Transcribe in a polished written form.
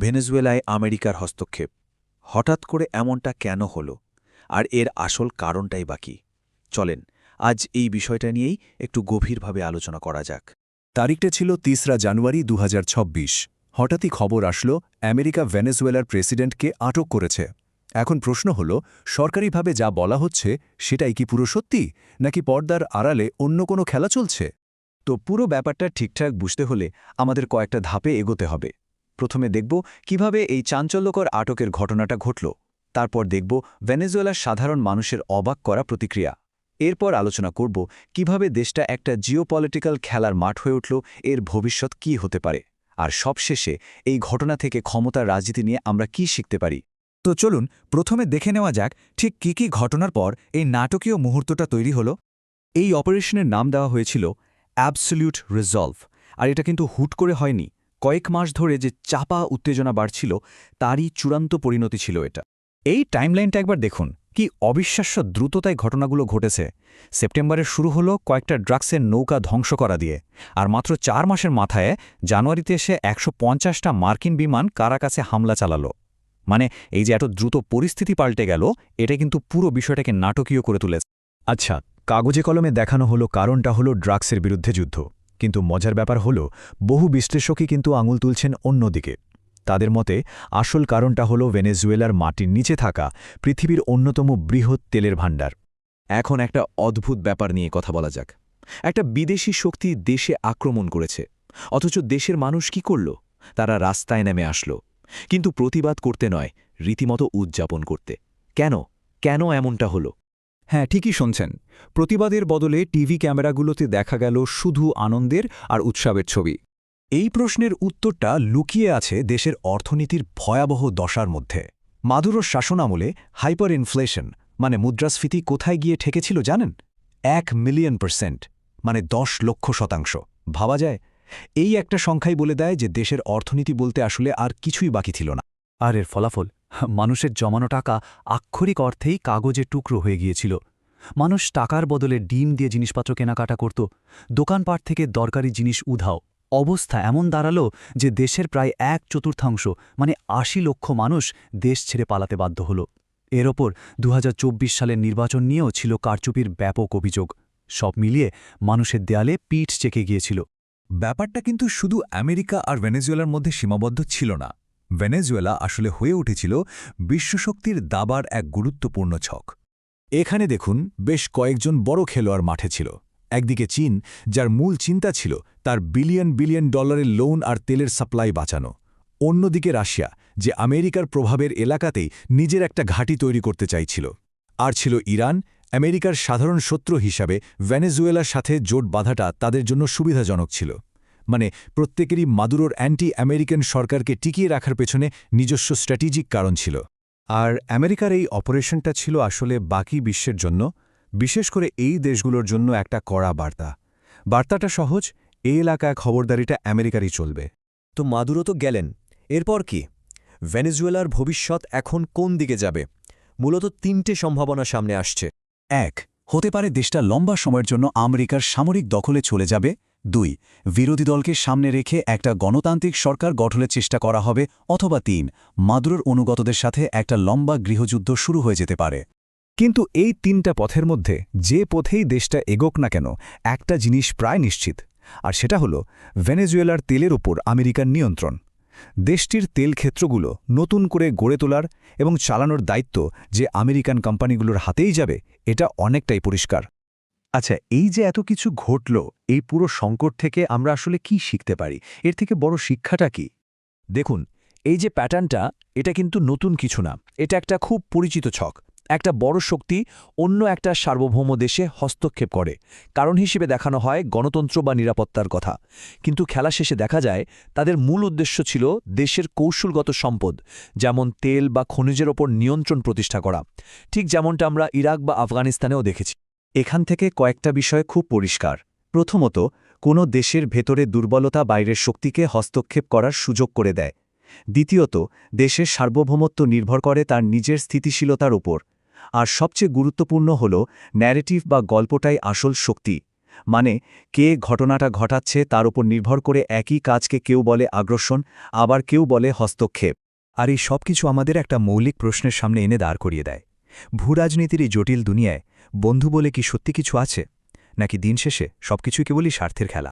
ভেনেজুয়েলায় আমেরিকার হস্তক্ষেপ হঠাৎ করে এমনটা কেন হলো আর এর আসল কারণটাই বাকি চলেন আজ এই বিষয়টা নিয়েই একটু গভীরভাবে আলোচনা করা যাক। তারিখটা ছিল ৩রা জানুয়ারি ২০২৬। হঠাৎই খবর আসলো আমেরিকা ভেনেজুয়েলার প্রেসিডেন্টকে আটক করেছে। এখন প্রশ্ন হল, সরকারিভাবে যা বলা হচ্ছে সেটাই কি পুরো সত্যি, নাকি পর্দার আড়ালে অন্য কোনো খেলা চলছে? তো পুরো ব্যাপারটা ঠিকঠাক বুঝতে হলে আমাদের কয়েকটা ধাপে এগোতে হবে। প্রথমে দেখব কিভাবে এই চাঞ্চল্যকর আটকের ঘটনাটা ঘটল। তারপর দেখব ভেনেজুয়েলার সাধারণ মানুষের অবাক করা প্রতিক্রিয়া। এরপর আলোচনা করব কিভাবে দেশটা একটা জিওপলিটিক্যাল খেলার মাঠ হয়ে উঠল, এর ভবিষ্যৎ কী হতে পারে, আর সবশেষে এই ঘটনা থেকে ক্ষমতার রাজনীতি নিয়ে আমরা কি শিখতে পারি। তো চলুন প্রথমে দেখে নেওয়া যাক ঠিক কি ঘটনার পর এই নাটকীয় মুহূর্তটা তৈরি হলো। এই অপারেশনের নাম দেওয়া হয়েছিল অ্যাবসলিউট রিজলভ, আর এটা কিন্তু হুট করে হয়নি। কয়েক মাস ধরে যে চাপা উত্তেজনা বাড়ছিল তারই চূড়ান্ত পরিণতি ছিল এটা। এই টাইমলাইনটা একবার দেখুন, কি অবিশ্বাস্য দ্রুততায় ঘটনাগুলো ঘটেছে। সেপ্টেম্বরে শুরু হলো কয়েকটা ড্রাগসের নৌকা ধ্বংস করা দিয়ে, আর মাত্র ৪ মাসের মাথায় জানুয়ারিতে এসে ১৫০টা মার্কিন বিমান কারাকাসে হামলা চালালো। মানে এই যে এত দ্রুত পরিস্থিতি পাল্টে গেল, এটা কিন্তু পুরো বিষয়টাকে নাটকীয় করে তুলেছে। আচ্ছা, কাগজে কলমে দেখানো হলো কারণটা হলো ড্রাগসের বিরুদ্ধে যুদ্ধ, কিন্তু মজার ব্যাপার হলো বহু বিশ্লেষকই কিন্তু আঙুল তুলছেন অন্যদিকে। তাদের মতে আসল কারণটা হলো ভেনেজুয়েলার মাটির নিচে থাকা পৃথিবীর অন্যতম বৃহৎ তেলের ভাণ্ডার। এখন একটা অদ্ভুত ব্যাপার নিয়ে কথা বলা যাক। একটা বিদেশি শক্তি দেশে আক্রমণ করেছে, অথচ দেশের মানুষ কি করল? তারা রাস্তায় নেমে আসলো, কিন্তু প্রতিবাদ করতে নয়, রীতিমতো উদযাপন করতে। কেন এমনটা হলো? হ্যাঁ, ঠিকই শুনছেন। প্রতিবাদের বদলে টিভি ক্যামেরাগুলোতে দেখা গেল শুধু আনন্দের আর উৎসবের ছবি। এই প্রশ্নের উত্তরটা লুকিয়ে আছে দেশের অর্থনীতির ভয়াবহ দশার মধ্যে। মাদুরোর শাসনামলে হাইপার ইনফ্লেশন মানে মুদ্রাস্ফীতি কোথায় গিয়ে ঠেকেছিল জানেন? ১,০০,০০০%, মানে ১০ লক্ষ শতাংশ। ভাবা যায়? এই একটা সংখ্যাই বলে দেয় যে দেশের অর্থনীতি বলতে আসলে আর কিছুই বাকি ছিল না। আর এর ফলাফল, মানুষের জমানো টাকা আক্ষরিক অর্থেই কাগজে টুকরো হয়ে গিয়েছিল। মানুষ টাকার বদলে ডিম দিয়ে জিনিসপত্র কেনাকাটা করত, দোকানপাট থেকে দরকারি জিনিস উধাও। অবস্থা এমন দাঁড়ালো যে দেশের প্রায় ১/৪ মানে ৮০ লক্ষ মানুষ দেশ ছেড়ে পালাতে বাধ্য হল। এর ওপর ২০২৪ সালের নির্বাচন নিয়েও ছিল কারচুপির ব্যাপক অভিযোগ। সব মিলিয়ে মানুষের দেয়ালে পিঠ চেকে গিয়েছিল। ব্যাপারটা কিন্তু শুধু আমেরিকা আর ভেনেজুয়েলার মধ্যে সীমাবদ্ধ ছিল না। ভেনেজুয়েলা আসলে হয়ে উঠেছিল বিশ্বশক্তির দাবার এক গুরুত্বপূর্ণ ছক। এখানে দেখুন, বেশ কয়েকজন বড় খেলোয়াড় মাঠে ছিল। একদিকে চীন, যার মূল চিন্তা ছিল তার বিলিয়ন বিলিয়ন ডলারের লোন আর তেলের সাপ্লাই বাঁচানো। অন্যদিকে রাশিয়া, যে আমেরিকার প্রভাবের এলাকাতেই নিজের একটা ঘাঁটি তৈরি করতে চাইছিল। আর ছিল ইরান, আমেরিকার সাধারণ শত্রু হিসাবে ভেনেজুয়েলার সাথে জোট বাঁধাটা তাদের জন্য সুবিধাজনক ছিল। মানে প্রত্যেকেরই মাদুরোর অ্যান্টি আমেরিকান সরকারকে টিকিয়ে রাখার পেছনে নিজস্ব স্ট্র্যাটেজিক কারণ ছিল। আর আমেরিকার এই অপারেশনটা ছিল আসলে বাকি বিশ্বের জন্য, বিশেষ করে এই দেশগুলোর জন্য একটা কড়া বার্তা। বার্তাটা সহজ, এই এলাকায় খবরদারিটা আমেরিকারই চলবে। তো মাদুরো তো গেলেন, এরপর কি? ভেনেজুয়েলার ভবিষ্যৎ এখন কোন দিকে যাবে? মূলত ৩টে সম্ভাবনা সামনে আসছে। ১. হতে পারে দেশটা লম্বা সময়ের জন্য আমেরিকার সামরিক দখলে চলে যাবে। ২. বিরোধী দলকে সামনে রেখে একটা গণতান্ত্রিক সরকার গঠনের চেষ্টা করা হবে। অথবা ৩. মাদুরোর অনুগতদের সাথে একটা লম্বা গৃহযুদ্ধ শুরু হয়ে যেতে পারে। কিন্তু এই ৩টা পথের মধ্যে যে পথেই দেশটা এগোক না কেন, একটা জিনিস প্রায় নিশ্চিত, আর সেটা হলো ভেনেজুয়েলার তেলের ওপর আমেরিকার নিয়ন্ত্রণ। দেশটির তেল ক্ষেত্রগুলো নতুন করে গড়ে তোলার এবং চালানোর দায়িত্ব যে আমেরিকান কোম্পানিগুলোর হাতেই যাবে, এটা অনেকটাই পরিষ্কার। আচ্ছা, এই যে এত কিছু ঘটল, এই পুরো সংকট থেকে আমরা আসলে কি শিখতে পারি? এর থেকে বড় শিক্ষাটা কি? দেখুন, এই যে প্যাটার্নটা, এটা কিন্তু নতুন কিছু না। এটা একটা খুব পরিচিত ছক। একটা বড় শক্তি অন্য একটা সার্বভৌম দেশে হস্তক্ষেপ করে, কারণ হিসেবে দেখানো হয় গণতন্ত্র বা নিরাপত্তার কথা। কিন্তু খেলা শেষে দেখা যায় তাদের মূল উদ্দেশ্য ছিল দেশের কৌশলগত সম্পদ, যেমন তেল বা খনিজের ওপর নিয়ন্ত্রণ প্রতিষ্ঠা করা, ঠিক যেমনটা আমরা ইরাক বা আফগানিস্তানেও দেখেছি। এখান থেকে কয়েকটা বিষয় খুব পরিষ্কার। প্রথমত, কোনো দেশের ভেতরে দুর্বলতা বাইরের শক্তিকে হস্তক্ষেপ করার সুযোগ করে দেয়। দ্বিতীয়ত, দেশের সার্বভৌমত্ব নির্ভর করে তার নিজের স্থিতিশীলতার ওপর। আর সবচেয়ে গুরুত্বপূর্ণ হল ন্যারেটিভ বা গল্পটাই আসল শক্তি। মানে কে ঘটনাটা ঘটাচ্ছে তার উপর নির্ভর করে একই কাজকে কেউ বলে আগ্রাসন, আবার কেউ বলে হস্তক্ষেপ। আর এই সব কিছু আমাদের একটা মৌলিক প্রশ্নের সামনে এনে দাঁড় করিয়ে দেয়। ভূরাজনীতির এই জটিল দুনিয়ায় বন্ধু বলে কি সত্যি কিছু আছে, নাকি দিন শেষে সবকিছুই কেবলই স্বার্থের খেলা?